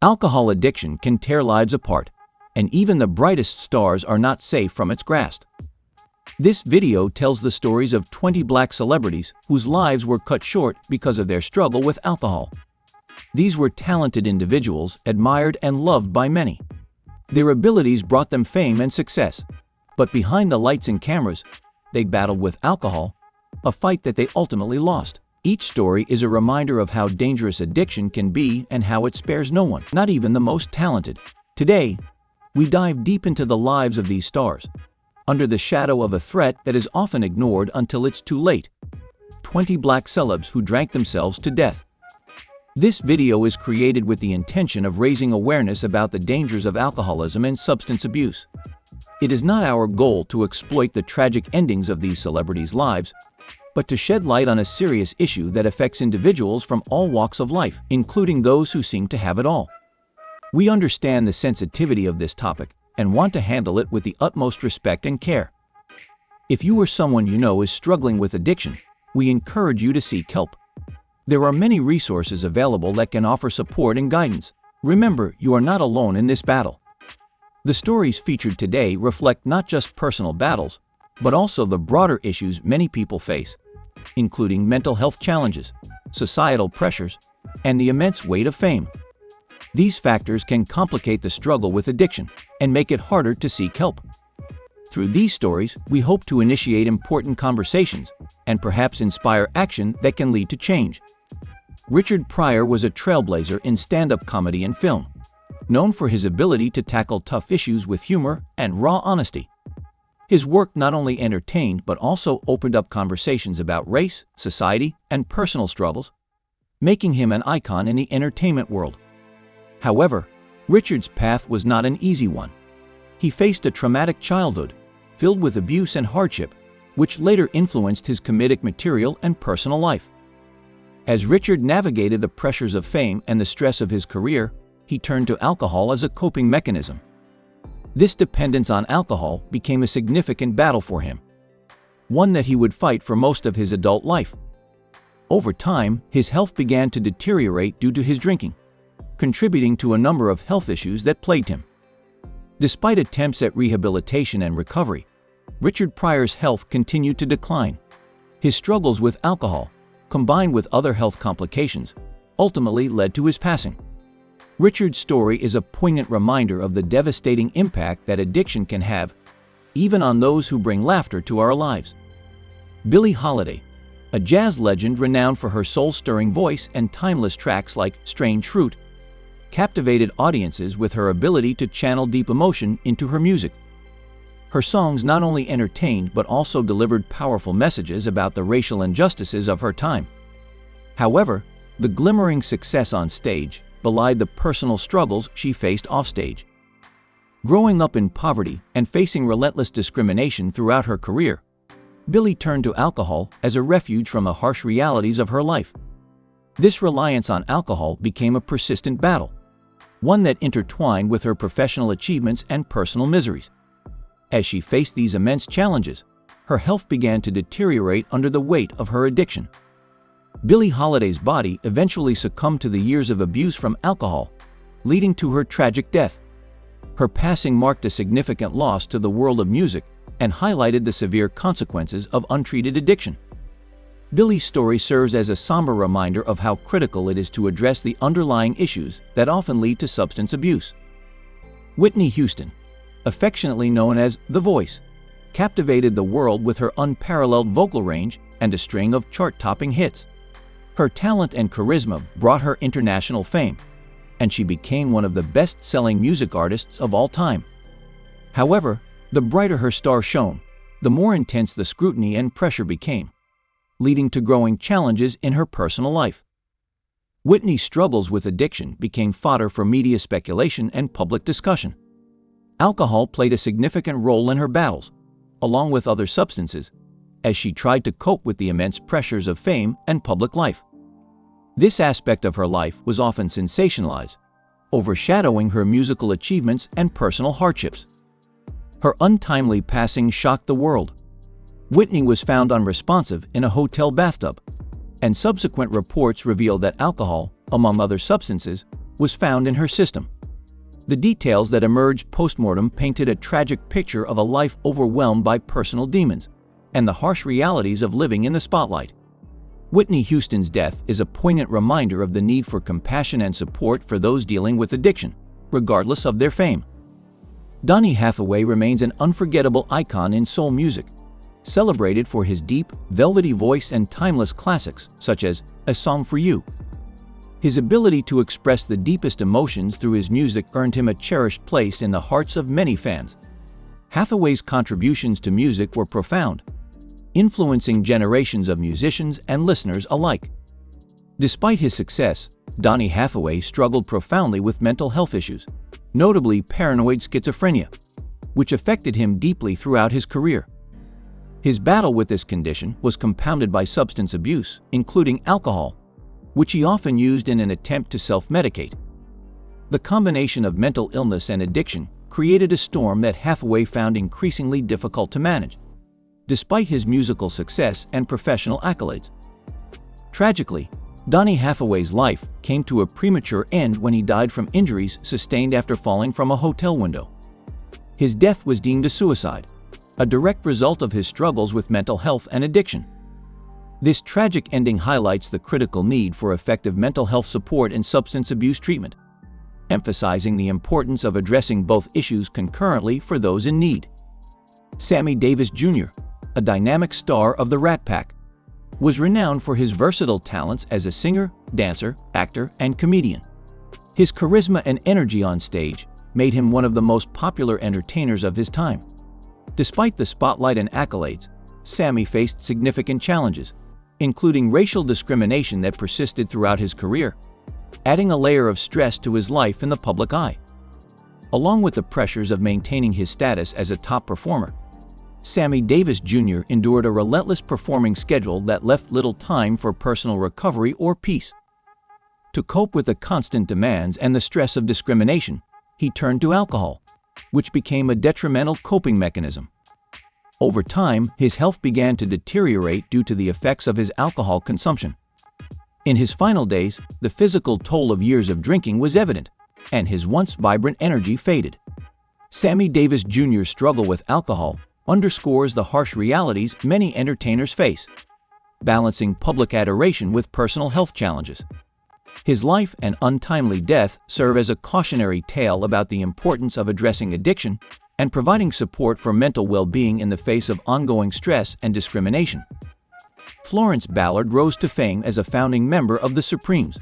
Alcohol addiction can tear lives apart, and even the brightest stars are not safe from its grasp. This video tells the stories of 20 Black celebrities whose lives were cut short because of their struggle with alcohol. These were talented individuals, admired and loved by many. Their abilities brought them fame and success, but behind the lights and cameras, they battled with alcohol, a fight that they ultimately lost. Each story is a reminder of how dangerous addiction can be and how it spares no one, not even the most talented. Today, we dive deep into the lives of these stars, under the shadow of a threat that is often ignored until it's too late. 20 Black celebs who drank themselves to death. This video is created with the intention of raising awareness about the dangers of alcoholism and substance abuse. It is not our goal to exploit the tragic endings of these celebrities' lives, but to shed light on a serious issue that affects individuals from all walks of life, including those who seem to have it all. We understand the sensitivity of this topic and want to handle it with the utmost respect and care. If you or someone you know is struggling with addiction, we encourage you to seek help. There are many resources available that can offer support and guidance. Remember, you are not alone in this battle. The stories featured today reflect not just personal battles, but also the broader issues many people face, including mental health challenges, societal pressures, and the immense weight of fame. These factors can complicate the struggle with addiction and make it harder to seek help. Through these stories, we hope to initiate important conversations and perhaps inspire action that can lead to change. Richard Pryor was a trailblazer in stand-up comedy and film, known for his ability to tackle tough issues with humor and raw honesty. His work not only entertained but also opened up conversations about race, society, and personal struggles, making him an icon in the entertainment world. However, Richard's path was not an easy one. He faced a traumatic childhood, filled with abuse and hardship, which later influenced his comedic material and personal life. As Richard navigated the pressures of fame and the stress of his career, he turned to alcohol as a coping mechanism. This dependence on alcohol became a significant battle for him, one that he would fight for most of his adult life. Over time, his health began to deteriorate due to his drinking, contributing to a number of health issues that plagued him. Despite attempts at rehabilitation and recovery, Richard Pryor's health continued to decline. His struggles with alcohol, combined with other health complications, ultimately led to his passing. Richard's story is a poignant reminder of the devastating impact that addiction can have, even on those who bring laughter to our lives. Billie Holiday, a jazz legend renowned for her soul-stirring voice and timeless tracks like Strange Fruit, captivated audiences with her ability to channel deep emotion into her music. Her songs not only entertained but also delivered powerful messages about the racial injustices of her time. However, the glimmering success on stage belied the personal struggles she faced offstage. Growing up in poverty and facing relentless discrimination throughout her career, Billie turned to alcohol as a refuge from the harsh realities of her life. This reliance on alcohol became a persistent battle, one that intertwined with her professional achievements and personal miseries. As she faced these immense challenges, her health began to deteriorate under the weight of her addiction. Billie Holiday's body eventually succumbed to the years of abuse from alcohol, leading to her tragic death. Her passing marked a significant loss to the world of music and highlighted the severe consequences of untreated addiction. Billie's story serves as a somber reminder of how critical it is to address the underlying issues that often lead to substance abuse. Whitney Houston, affectionately known as The Voice, captivated the world with her unparalleled vocal range and a string of chart-topping hits. Her talent and charisma brought her international fame, and she became one of the best-selling music artists of all time. However, the brighter her star shone, the more intense the scrutiny and pressure became, leading to growing challenges in her personal life. Whitney's struggles with addiction became fodder for media speculation and public discussion. Alcohol played a significant role in her battles, along with other substances, as she tried to cope with the immense pressures of fame and public life. This aspect of her life was often sensationalized, overshadowing her musical achievements and personal hardships. Her untimely passing shocked the world. Whitney was found unresponsive in a hotel bathtub, and subsequent reports revealed that alcohol, among other substances, was found in her system. The details that emerged post-mortem painted a tragic picture of a life overwhelmed by personal demons and the harsh realities of living in the spotlight. Whitney Houston's death is a poignant reminder of the need for compassion and support for those dealing with addiction, regardless of their fame. Donny Hathaway remains an unforgettable icon in soul music, celebrated for his deep, velvety voice and timeless classics such as A Song for You. His ability to express the deepest emotions through his music earned him a cherished place in the hearts of many fans. Hathaway's contributions to music were profound, influencing generations of musicians and listeners alike. Despite his success, Donny Hathaway struggled profoundly with mental health issues, notably paranoid schizophrenia, which affected him deeply throughout his career. His battle with this condition was compounded by substance abuse, including alcohol, which he often used in an attempt to self-medicate. The combination of mental illness and addiction created a storm that Hathaway found increasingly difficult to manage, despite his musical success and professional accolades. Tragically, Donny Hathaway's life came to a premature end when he died from injuries sustained after falling from a hotel window. His death was deemed a suicide, a direct result of his struggles with mental health and addiction. This tragic ending highlights the critical need for effective mental health support and substance abuse treatment, emphasizing the importance of addressing both issues concurrently for those in need. Sammy Davis Jr., a dynamic star of the Rat Pack, was renowned for his versatile talents as a singer, dancer, actor, and comedian. His charisma and energy on stage made him one of the most popular entertainers of his time. Despite the spotlight and accolades, Sammy faced significant challenges, including racial discrimination that persisted throughout his career, adding a layer of stress to his life in the public eye. Along with the pressures of maintaining his status as a top performer, Sammy Davis Jr. endured a relentless performing schedule that left little time for personal recovery or peace. To cope with the constant demands and the stress of discrimination, he turned to alcohol, which became a detrimental coping mechanism. Over time, his health began to deteriorate due to the effects of his alcohol consumption. In his final days, the physical toll of years of drinking was evident, and his once vibrant energy faded. Sammy Davis Jr.'s struggle with alcohol underscores the harsh realities many entertainers face, balancing public adoration with personal health challenges. His life and untimely death serve as a cautionary tale about the importance of addressing addiction and providing support for mental well-being in the face of ongoing stress and discrimination. Florence Ballard rose to fame as a founding member of the Supremes,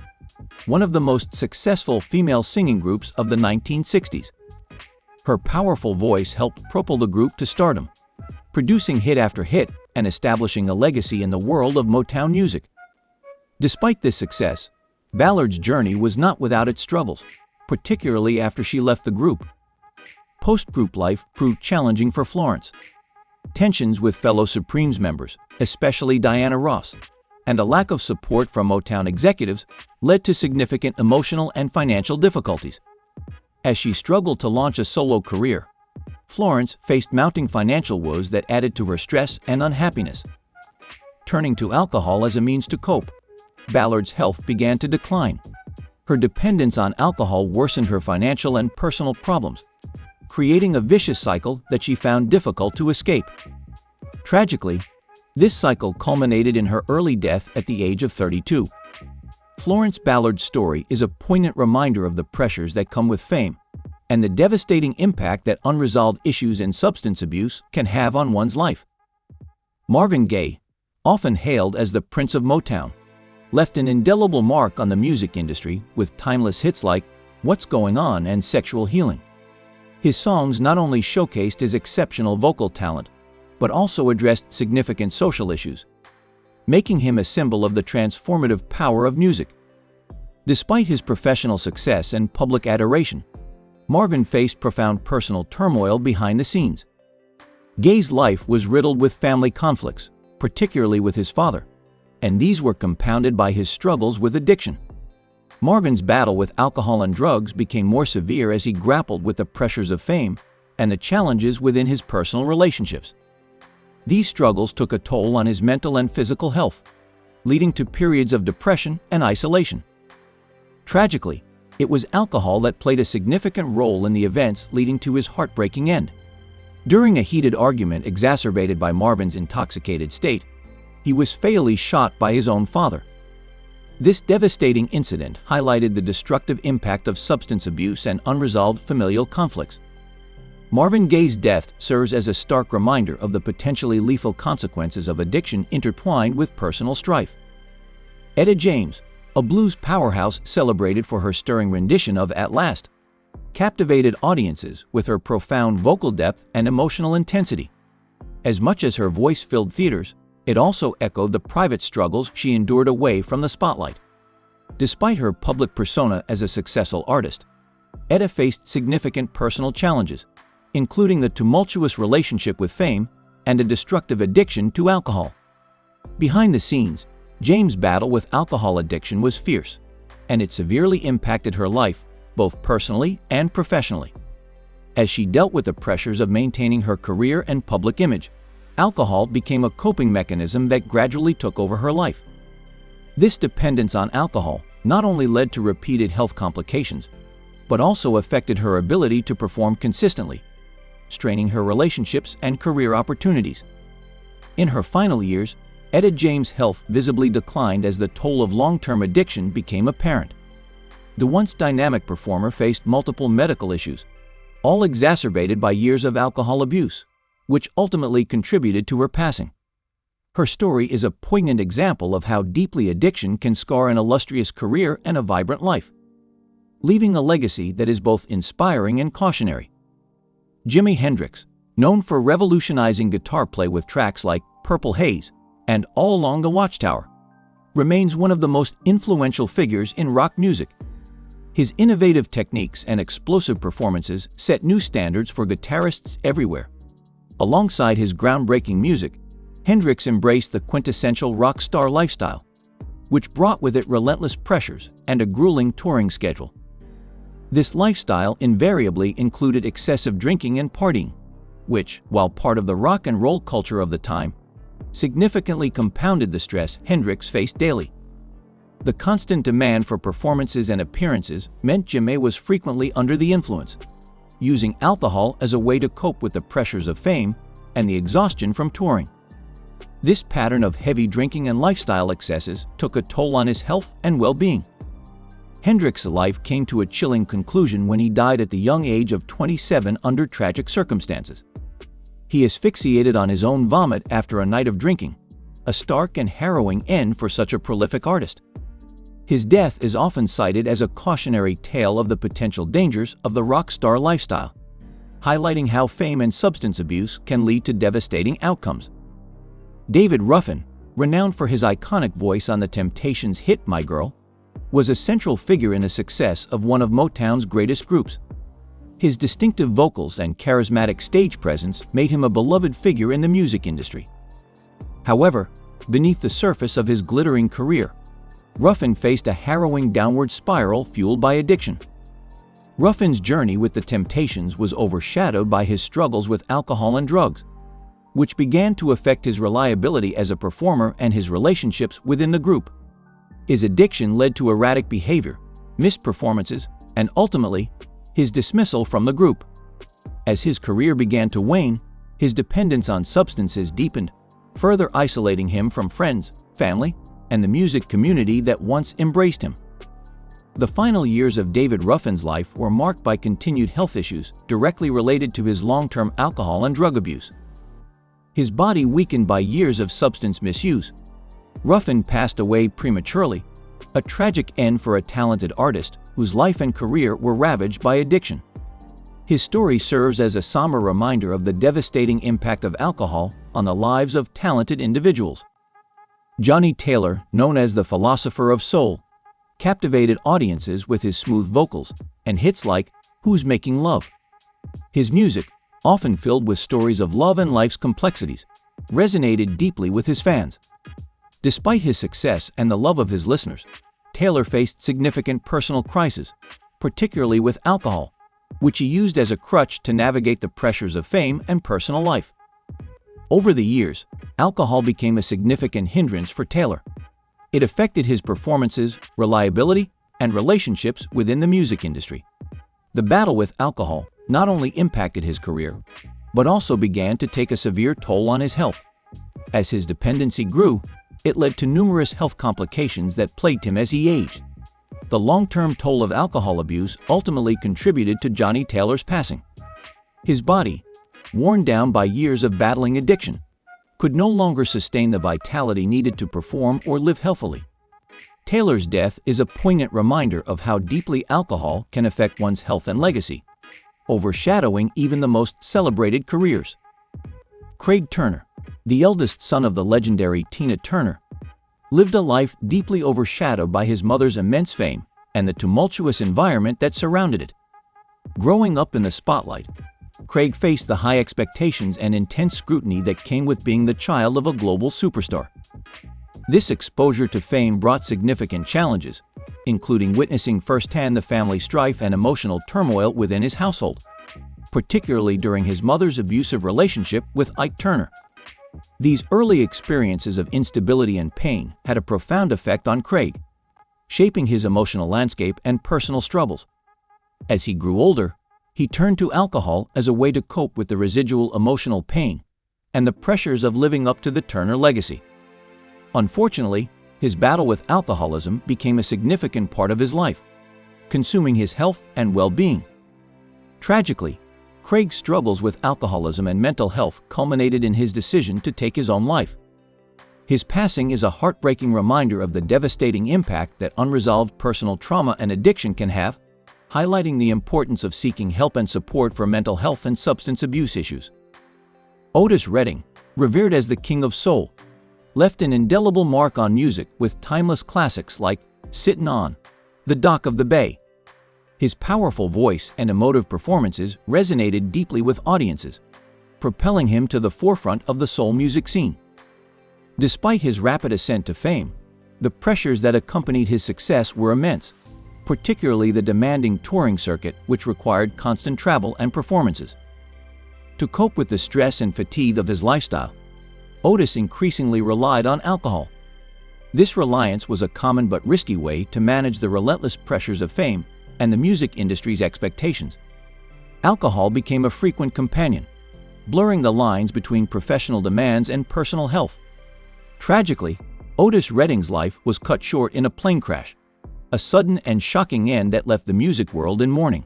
one of the most successful female singing groups of the 1960s. Her powerful voice helped propel the group to stardom, producing hit after hit and establishing a legacy in the world of Motown music. Despite this success, Ballard's journey was not without its struggles, particularly after she left the group. Post-group life proved challenging for Florence. Tensions with fellow Supremes members, especially Diana Ross, and a lack of support from Motown executives led to significant emotional and financial difficulties. As she struggled to launch a solo career, Florence faced mounting financial woes that added to her stress and unhappiness. Turning to alcohol as a means to cope, Ballard's health began to decline. Her dependence on alcohol worsened her financial and personal problems, creating a vicious cycle that she found difficult to escape. Tragically, this cycle culminated in her early death at the age of 32. Florence Ballard's story is a poignant reminder of the pressures that come with fame and the devastating impact that unresolved issues and substance abuse can have on one's life. Marvin Gaye, often hailed as the Prince of Motown, left an indelible mark on the music industry with timeless hits like What's Going On and Sexual Healing. His songs not only showcased his exceptional vocal talent, but also addressed significant social issues, making him a symbol of the transformative power of music. Despite his professional success and public adoration, Marvin faced profound personal turmoil behind the scenes. Gaye's life was riddled with family conflicts, particularly with his father, and these were compounded by his struggles with addiction. Marvin's battle with alcohol and drugs became more severe as he grappled with the pressures of fame and the challenges within his personal relationships. These struggles took a toll on his mental and physical health, leading to periods of depression and isolation. Tragically, It was alcohol that played a significant role in the events leading to his heartbreaking end. During a heated argument exacerbated by Marvin's intoxicated state, he was fatally shot by his own father. This devastating incident highlighted the destructive impact of substance abuse and unresolved familial conflicts. Marvin Gaye's death serves as a stark reminder of the potentially lethal consequences of addiction intertwined with personal strife. Etta James, a blues powerhouse celebrated for her stirring rendition of At Last, captivated audiences with her profound vocal depth and emotional intensity. As much as her voice filled theaters, it also echoed the private struggles she endured away from the spotlight. Despite her public persona as a successful artist, Etta faced significant personal challenges, including the tumultuous relationship with fame and a destructive addiction to alcohol. Behind the scenes, James' battle with alcohol addiction was fierce, and it severely impacted her life, both personally and professionally. As she dealt with the pressures of maintaining her career and public image, alcohol became a coping mechanism that gradually took over her life. This dependence on alcohol not only led to repeated health complications, but also affected her ability to perform consistently, straining her relationships and career opportunities. In her final years, Etta James' health visibly declined as the toll of long-term addiction became apparent. The once dynamic performer faced multiple medical issues, all exacerbated by years of alcohol abuse, which ultimately contributed to her passing. Her story is a poignant example of how deeply addiction can scar an illustrious career and a vibrant life, leaving a legacy that is both inspiring and cautionary. Jimi Hendrix, known for revolutionizing guitar play with tracks like Purple Haze and All Along the Watchtower, remains one of the most influential figures in rock music. His innovative techniques and explosive performances set new standards for guitarists everywhere. Alongside his groundbreaking music, Hendrix embraced the quintessential rock star lifestyle, which brought with it relentless pressures and a grueling touring schedule. This lifestyle invariably included excessive drinking and partying, which, while part of the rock and roll culture of the time, significantly compounded the stress Hendrix faced daily. The constant demand for performances and appearances meant Jimi was frequently under the influence, using alcohol as a way to cope with the pressures of fame and the exhaustion from touring. This pattern of heavy drinking and lifestyle excesses took a toll on his health and well-being. Hendrix's life came to a chilling conclusion when he died at the young age of 27 under tragic circumstances. He asphyxiated on his own vomit after a night of drinking, a stark and harrowing end for such a prolific artist. His death is often cited as a cautionary tale of the potential dangers of the rock star lifestyle, highlighting how fame and substance abuse can lead to devastating outcomes. David Ruffin, renowned for his iconic voice on the Temptations' hit My Girl, was a central figure in the success of one of Motown's greatest groups. His distinctive vocals and charismatic stage presence made him a beloved figure in the music industry. However, beneath the surface of his glittering career, Ruffin faced a harrowing downward spiral fueled by addiction. Ruffin's journey with the Temptations was overshadowed by his struggles with alcohol and drugs, which began to affect his reliability as a performer and his relationships within the group. His addiction led to erratic behavior, missed performances, and ultimately, his dismissal from the group. As his career began to wane, his dependence on substances deepened, further isolating him from friends, family, and the music community that once embraced him. The final years of David Ruffin's life were marked by continued health issues directly related to his long-term alcohol and drug abuse. His body weakened by years of substance misuse, Ruffin passed away prematurely, a tragic end for a talented artist whose life and career were ravaged by addiction. His story serves as a somber reminder of the devastating impact of alcohol on the lives of talented individuals. Johnny Taylor, known as the Philosopher of Soul, captivated audiences with his smooth vocals and hits like Who's Making Love? His music, often filled with stories of love and life's complexities, resonated deeply with his fans. Despite his success and the love of his listeners, Taylor faced significant personal crises, particularly with alcohol, which he used as a crutch to navigate the pressures of fame and personal life. Over the years, alcohol became a significant hindrance for Taylor. It affected his performances, reliability, and relationships within the music industry. The battle with alcohol not only impacted his career, but also began to take a severe toll on his health. As his dependency grew, it led to numerous health complications that plagued him as he aged. The long-term toll of alcohol abuse ultimately contributed to Johnny Taylor's passing. His body, worn down by years of battling addiction, could no longer sustain the vitality needed to perform or live healthily. Taylor's death is a poignant reminder of how deeply alcohol can affect one's health and legacy, overshadowing even the most celebrated careers. Craig Turner, the eldest son of the legendary Tina Turner, lived a life deeply overshadowed by his mother's immense fame and the tumultuous environment that surrounded it. Growing up in the spotlight, Craig faced the high expectations and intense scrutiny that came with being the child of a global superstar. This exposure to fame brought significant challenges, including witnessing firsthand the family strife and emotional turmoil within his household, particularly during his mother's abusive relationship with Ike Turner. These early experiences of instability and pain had a profound effect on Craig, shaping his emotional landscape and personal struggles. As he grew older, he turned to alcohol as a way to cope with the residual emotional pain and the pressures of living up to the Turner legacy. Unfortunately, his battle with alcoholism became a significant part of his life, consuming his health and well-being. Tragically, Craig's struggles with alcoholism and mental health culminated in his decision to take his own life. His passing is a heartbreaking reminder of the devastating impact that unresolved personal trauma and addiction can have, highlighting the importance of seeking help and support for mental health and substance abuse issues. Otis Redding, revered as the King of Soul, left an indelible mark on music with timeless classics like Sittin' On, The Dock of the Bay. His powerful voice and emotive performances resonated deeply with audiences, propelling him to the forefront of the soul music scene. Despite his rapid ascent to fame, the pressures that accompanied his success were immense, particularly the demanding touring circuit, which required constant travel and performances. To cope with the stress and fatigue of his lifestyle, Otis increasingly relied on alcohol. This reliance was a common but risky way to manage the relentless pressures of fame and the music industry's expectations. Alcohol became a frequent companion, blurring the lines between professional demands and personal health. Tragically, Otis Redding's life was cut short in a plane crash, a sudden and shocking end that left the music world in mourning.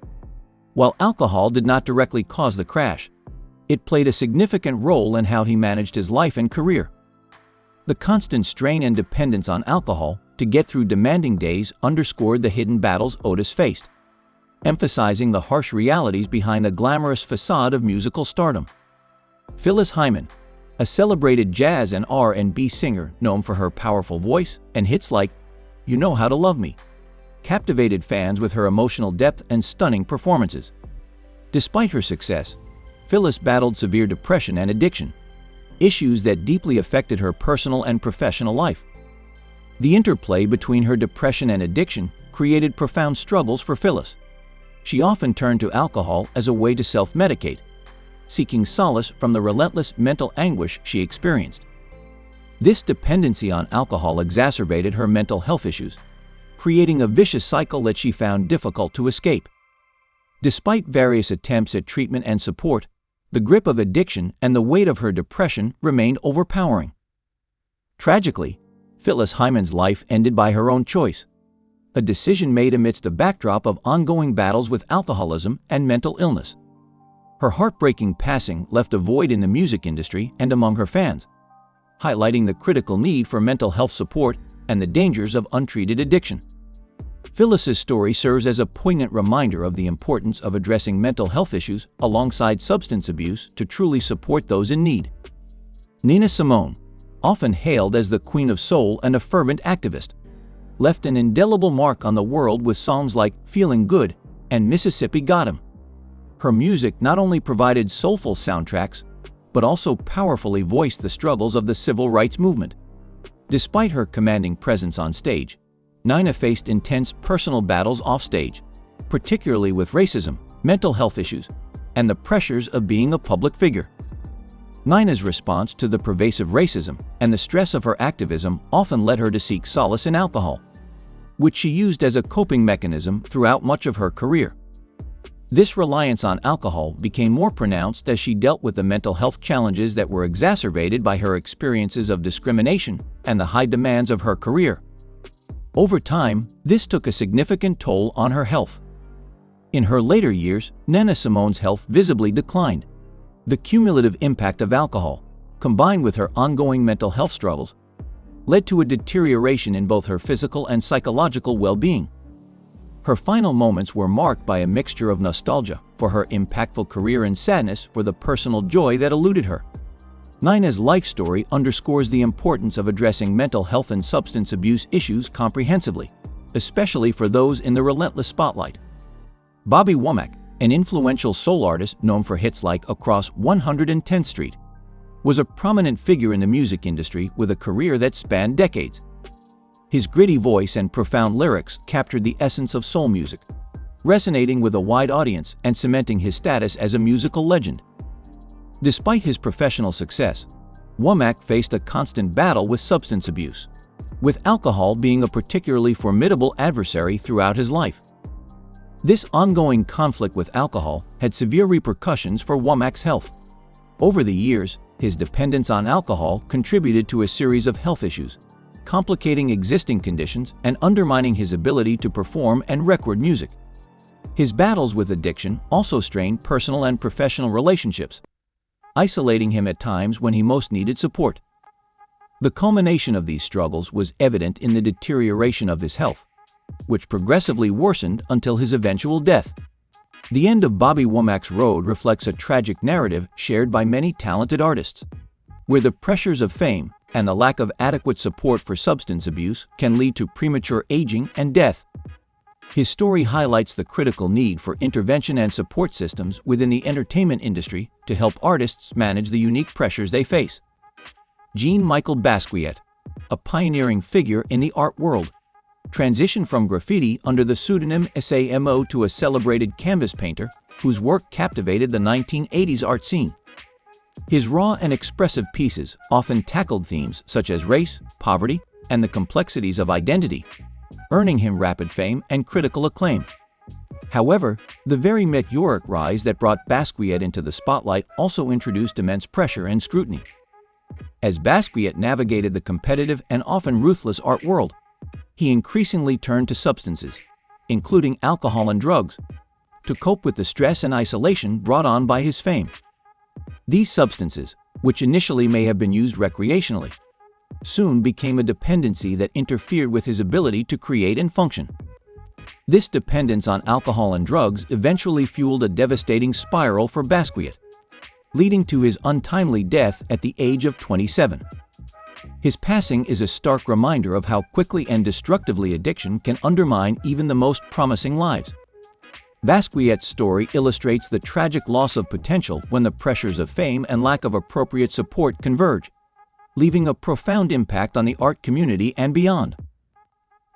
While alcohol did not directly cause the crash, it played a significant role in how he managed his life and career. The constant strain and dependence on alcohol to get through demanding days underscored the hidden battles Otis faced, emphasizing the harsh realities behind the glamorous facade of musical stardom. Phyllis Hyman, a celebrated jazz and R&B singer known for her powerful voice and hits like You Know How to Love Me, captivated fans with her emotional depth and stunning performances. Despite her success, Phyllis battled severe depression and addiction, issues that deeply affected her personal and professional life. The interplay between her depression and addiction created profound struggles for Phyllis. She often turned to alcohol as a way to self-medicate, seeking solace from the relentless mental anguish she experienced. This dependency on alcohol exacerbated her mental health issues, creating a vicious cycle that she found difficult to escape. Despite various attempts at treatment and support, the grip of addiction and the weight of her depression remained overpowering. Tragically, Phyllis Hyman's life ended by her own choice, a decision made amidst a backdrop of ongoing battles with alcoholism and mental illness. Her heartbreaking passing left a void in the music industry and among her fans, highlighting the critical need for mental health support and the dangers of untreated addiction. Phyllis's story serves as a poignant reminder of the importance of addressing mental health issues alongside substance abuse to truly support those in need. Nina Simone, often hailed as the Queen of Soul and a fervent activist, left an indelible mark on the world with songs like Feeling Good and Mississippi Got 'Em. Her music not only provided soulful soundtracks, but also powerfully voiced the struggles of the civil rights movement. Despite her commanding presence on stage, Nina faced intense personal battles offstage, particularly with racism, mental health issues, and the pressures of being a public figure. Nina's response to the pervasive racism and the stress of her activism often led her to seek solace in alcohol. which she used as a coping mechanism throughout much of her career. This reliance on alcohol became more pronounced as she dealt with the mental health challenges that were exacerbated by her experiences of discrimination and the high demands of her career. Over time, this took a significant toll on her health. In her later years, Nina Simone's health visibly declined. The cumulative impact of alcohol, combined with her ongoing mental health struggles, led to a deterioration in both her physical and psychological well-being. Her final moments were marked by a mixture of nostalgia for her impactful career and sadness for the personal joy that eluded her. Nina's life story underscores the importance of addressing mental health and substance abuse issues comprehensively, especially for those in the relentless spotlight. Bobby Womack, an influential soul artist known for hits like Across 110th Street, was a prominent figure in the music industry with a career that spanned decades. His gritty voice and profound lyrics captured the essence of soul music, resonating with a wide audience and cementing his status as a musical legend. Despite his professional success, Womack faced a constant battle with substance abuse, with alcohol being a particularly formidable adversary throughout his life. This ongoing conflict with alcohol had severe repercussions for Womack's health. Over the years, his dependence on alcohol contributed to a series of health issues, complicating existing conditions and undermining his ability to perform and record music. His battles with addiction also strained personal and professional relationships, isolating him at times when he most needed support. The culmination of these struggles was evident in the deterioration of his health, which progressively worsened until his eventual death. The end of Bobby Womack's road reflects a tragic narrative shared by many talented artists, where the pressures of fame and the lack of adequate support for substance abuse can lead to premature aging and death. His story highlights the critical need for intervention and support systems within the entertainment industry to help artists manage the unique pressures they face. Jean-Michel Basquiat, a pioneering figure in the art world, transitioned from graffiti under the pseudonym SAMO to a celebrated canvas painter whose work captivated the 1980s art scene. His raw and expressive pieces often tackled themes such as race, poverty, and the complexities of identity, earning him rapid fame and critical acclaim. However, the very meteoric rise that brought Basquiat into the spotlight also introduced immense pressure and scrutiny. As Basquiat navigated the competitive and often ruthless art world, he increasingly turned to substances, including alcohol and drugs, to cope with the stress and isolation brought on by his fame. These substances, which initially may have been used recreationally, soon became a dependency that interfered with his ability to create and function. This dependence on alcohol and drugs eventually fueled a devastating spiral for Basquiat, leading to his untimely death at the age of 27. His passing is a stark reminder of how quickly and destructively addiction can undermine even the most promising lives. Basquiat's story illustrates the tragic loss of potential when the pressures of fame and lack of appropriate support converge, leaving a profound impact on the art community and beyond.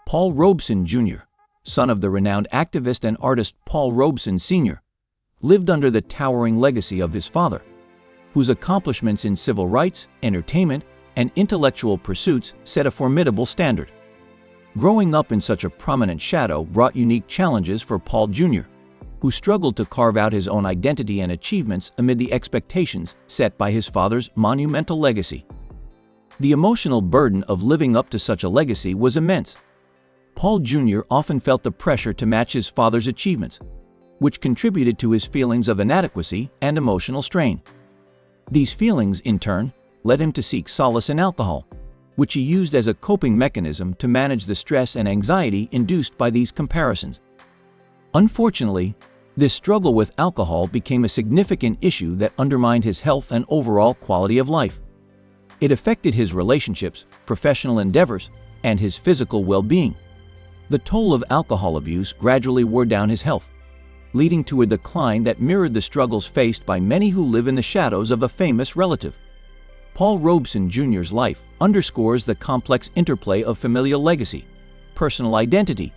Paul Robeson Jr., son of the renowned activist and artist Paul Robeson Sr., lived under the towering legacy of his father, whose accomplishments in civil rights, entertainment, and intellectual pursuits set a formidable standard. Growing up in such a prominent shadow brought unique challenges for Paul Jr., who struggled to carve out his own identity and achievements amid the expectations set by his father's monumental legacy. The emotional burden of living up to such a legacy was immense. Paul Jr. often felt the pressure to match his father's achievements, which contributed to his feelings of inadequacy and emotional strain. These feelings, in turn, led him to seek solace in alcohol, which he used as a coping mechanism to manage the stress and anxiety induced by these comparisons. Unfortunately, this struggle with alcohol became a significant issue that undermined his health and overall quality of life. It affected his relationships, professional endeavors, and his physical well-being. The toll of alcohol abuse gradually wore down his health, leading to a decline that mirrored the struggles faced by many who live in the shadows of a famous relative. Paul Robeson Jr.'s life underscores the complex interplay of familial legacy, personal identity,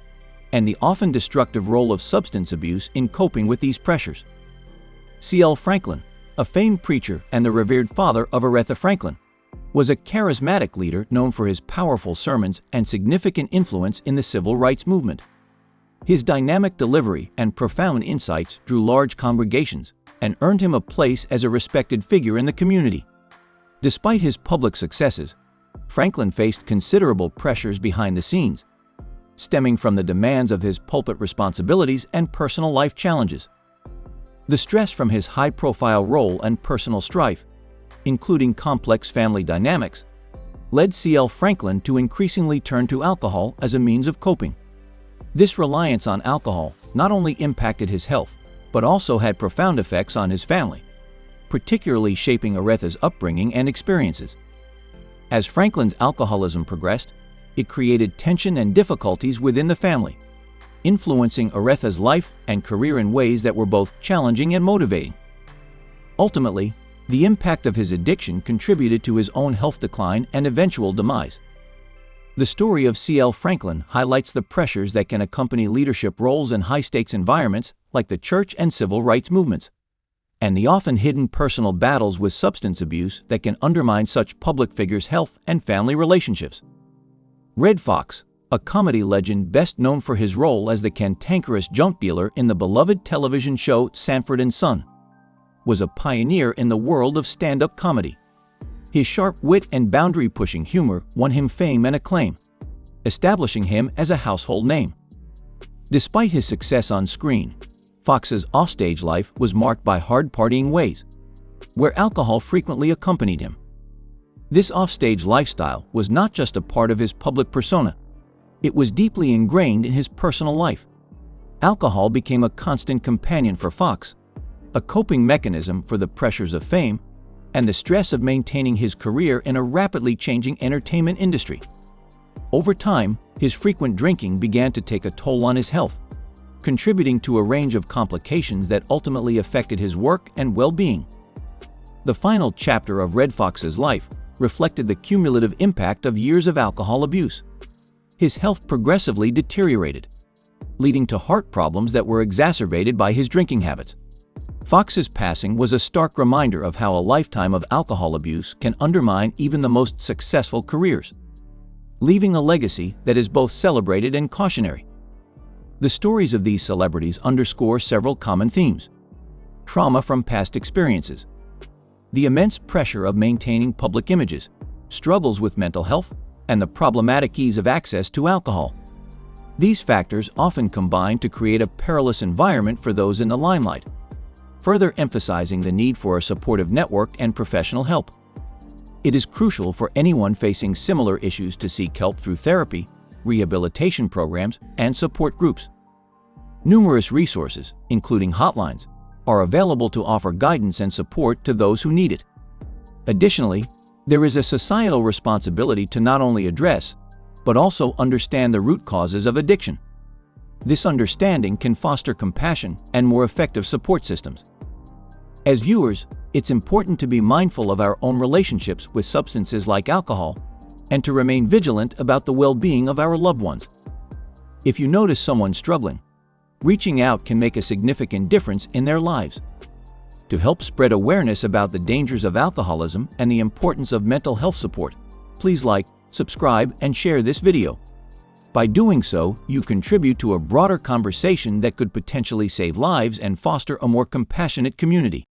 and the often destructive role of substance abuse in coping with these pressures. C.L. Franklin, a famed preacher and the revered father of Aretha Franklin, was a charismatic leader known for his powerful sermons and significant influence in the civil rights movement. His dynamic delivery and profound insights drew large congregations and earned him a place as a respected figure in the community. Despite his public successes, Franklin faced considerable pressures behind the scenes, stemming from the demands of his pulpit responsibilities and personal life challenges. The stress from his high-profile role and personal strife, including complex family dynamics, led C.L. Franklin to increasingly turn to alcohol as a means of coping. This reliance on alcohol not only impacted his health, but also had profound effects on his family, particularly shaping Aretha's upbringing and experiences. As Franklin's alcoholism progressed, it created tension and difficulties within the family, influencing Aretha's life and career in ways that were both challenging and motivating. Ultimately, the impact of his addiction contributed to his own health decline and eventual demise. The story of C.L. Franklin highlights the pressures that can accompany leadership roles in high-stakes environments like the church and civil rights movements, and the often hidden personal battles with substance abuse that can undermine such public figures' health and family relationships. Red Fox, a comedy legend best known for his role as the cantankerous junk dealer in the beloved television show Sanford and Son, was a pioneer in the world of stand-up comedy. His sharp wit and boundary-pushing humor won him fame and acclaim, establishing him as a household name. Despite his success on screen, Fox's offstage life was marked by hard-partying ways, where alcohol frequently accompanied him. This offstage lifestyle was not just a part of his public persona, it was deeply ingrained in his personal life. Alcohol became a constant companion for Fox, a coping mechanism for the pressures of fame and the stress of maintaining his career in a rapidly changing entertainment industry. Over time, his frequent drinking began to take a toll on his health, contributing to a range of complications that ultimately affected his work and well-being. The final chapter of Red Fox's life reflected the cumulative impact of years of alcohol abuse. His health progressively deteriorated, leading to heart problems that were exacerbated by his drinking habits. Fox's passing was a stark reminder of how a lifetime of alcohol abuse can undermine even the most successful careers, leaving a legacy that is both celebrated and cautionary. The stories of these celebrities underscore several common themes: trauma from past experiences, the immense pressure of maintaining public images, struggles with mental health, and the problematic ease of access to alcohol. These factors often combine to create a perilous environment for those in the limelight, further emphasizing the need for a supportive network and professional help. It is crucial for anyone facing similar issues to seek help through therapy, rehabilitation programs, and support groups. Numerous resources, including hotlines, are available to offer guidance and support to those who need it. Additionally, there is a societal responsibility to not only address, but also understand the root causes of addiction. This understanding can foster compassion and more effective support systems. As viewers, it's important to be mindful of our own relationships with substances like alcohol and to remain vigilant about the well-being of our loved ones. If you notice someone struggling, reaching out can make a significant difference in their lives. To help spread awareness about the dangers of alcoholism and the importance of mental health support, please like, subscribe, and share this video. By doing so, you contribute to a broader conversation that could potentially save lives and foster a more compassionate community.